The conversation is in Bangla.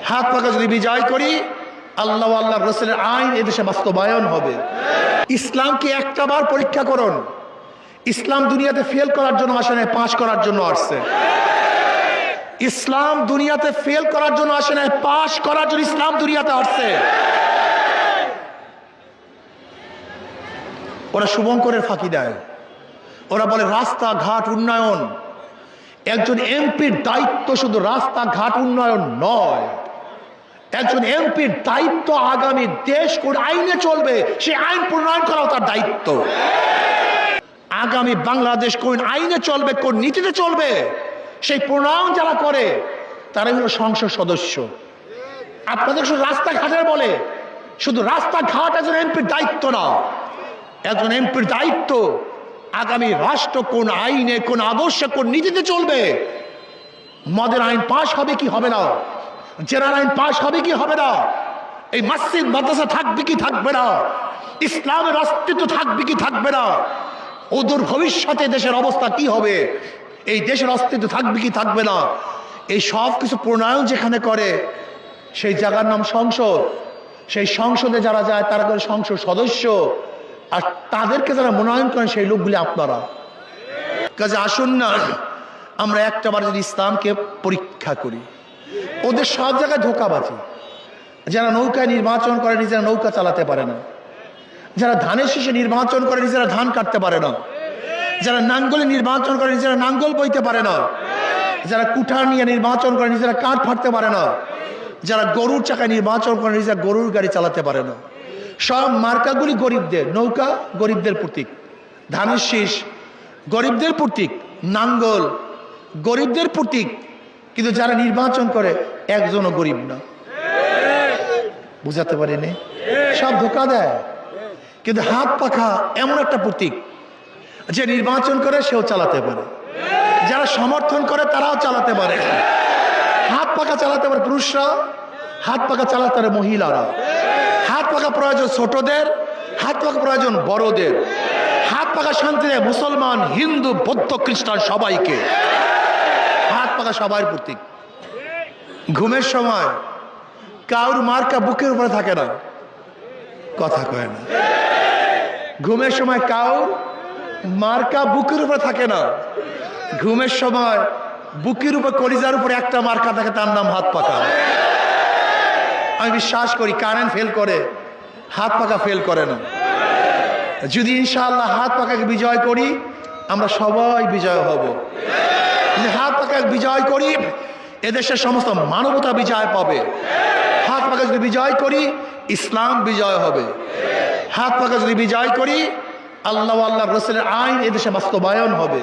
হাত পাকা যদি বিজয় করি, আল্লাহ আল্লাহ রসুলের আইন এদেশে বাস্তবায়ন হবে। ইসলামকে একটা বার পরীক্ষা করুন। ইসলাম দুনিয়াতে ফেল করার জন্য আসে না, পাস করার জন্য আসছে। ইসলাম দুনিয়াতে ফেল করার জন্য আসে না, পাস করার জন্য ইসলাম দুনিয়াতে আসছে। ওরা শুভঙ্করের ফাঁকি দেয়, ওরা বলে রাস্তাঘাট উন্নয়ন। একজন এমপির দায়িত্ব শুধু রাস্তাঘাট উন্নয়ন নয়, একজন এমপির দায়িত্ব আগামী দেশ কোন আইনে চলবে সেই আইন প্রণয়ন করাও তার দায়িত্ব। আগামী বাংলাদেশ কোন আইনে চলবে, কোন নীতিতে চলবে সেই প্রণয়ন যারা করে তারাই হলো সংসদ সদস্য। আপনাদের শুধু রাস্তাঘাটের বলে, শুধু রাস্তাঘাট একজন এমপির দায়িত্ব না। একজন এমপির দায়িত্ব আগামী রাষ্ট্র কোন আইনে, কোন আদর্শে, কোন নীতিতে চলবে। মদের আইন পাশ হবে কি হবে না, জেনার আইন পাশ হবে কি হবে না, এই মসজিদ মাদ্রাসা থাকবে কি থাকবে না, ইসলামের অস্তিত্ব থাকবে কি থাকবে না, অদূর ভবিষ্যতে দেশের অবস্থা কি হবে, এই দেশের অস্তিত্ব থাকবে কি থাকবে না, এই সব কিছু প্রণয়ন যেখানে করে সেই জায়গার নাম সংসদ। সেই সংসদে যারা যায় তারা করে সংসদ সদস্য, আর তাদেরকে যারা মনোনয়ন করেন সেই লোকগুলি আপনারা। কাজে আসুন না আমরা একটাবার যদি ইসলামকে পরীক্ষা করি। ওদের সব জায়গায় ধোঁকাবাজি। যারা নৌকায় নির্বাচন করে নিজেরা নৌকা চালাতে পারে না, যারা ধানের শীষে নির্বাচন করে নিজেরা ধান কাটতে পারে না, যারা নাঙ্গলে নির্বাচন করে নিজেরা নাঙ্গল বইতে পারে না, যারা কুঠার নিয়ে নির্বাচন করে নিজেরা কাঠ ফাটতে পারে না, যারা গরুর চাকায় নির্বাচন করে নিজেরা গরুর গাড়ি চালাতে পারে না। সব মার্কাগুলি গরিবদের, নৌকা গরিবদের প্রতীক, ধানের শীষ গরিবদের প্রতীক, নাঙ্গল গরিবদের প্রতীক, কিন্তু যারা নির্বাচন করে একজনও গরিব না। বুঝাতে পারিনি? সব ধোকা দেয়। কিন্তু হাত পাখা এমন একটা প্রতীক, যে নির্বাচন করে সেও চালাতে পারে, যারা সমর্থন করে তারাও চালাতে পারে। হাত পাখা চালাতে পারে পুরুষরা, হাত পাখা চালাতে পারে মহিলারা। হাত পাখা প্রয়োজন ছোটদের, হাত পাখা প্রয়োজন বড়দের। হাত পাখা শান্তি দেয় মুসলমান, হিন্দু, বৌদ্ধ, খ্রিস্টান সবাইকে। হাত পাখা সবার প্রতীক। ঘুমের সময় কাউর মার্কা বুকের উপরে থাকে না, কথা কয় না। ঘুমের সময় কাউর মার্কা বুকের উপরে থাকে না। ঘুমের সময় বুকের উপর, কলিজার উপরে একটা মার্কা থাকে, তার নাম হাত পাখা। আমি বিশ্বাস করি কারেন্ট ফেল করে, হাত পাখা ফেল করে না। যদি ইনশাআল্লাহ হাত পাখাকে বিজয় করি, আমরা সবাই বিজয় হব। যদি হাত পাখাকে বিজয় করি, এদেশের সমস্ত মানবতা বিজয় পাবে। হাত পাখা যদি বিজয় করি, ইসলাম বিজয় হবে। হাত পাখা যদি বিজয় করি, আল্লাহ আল্লাহ রসুলের আইন এদেশে বাস্তবায়ন হবে।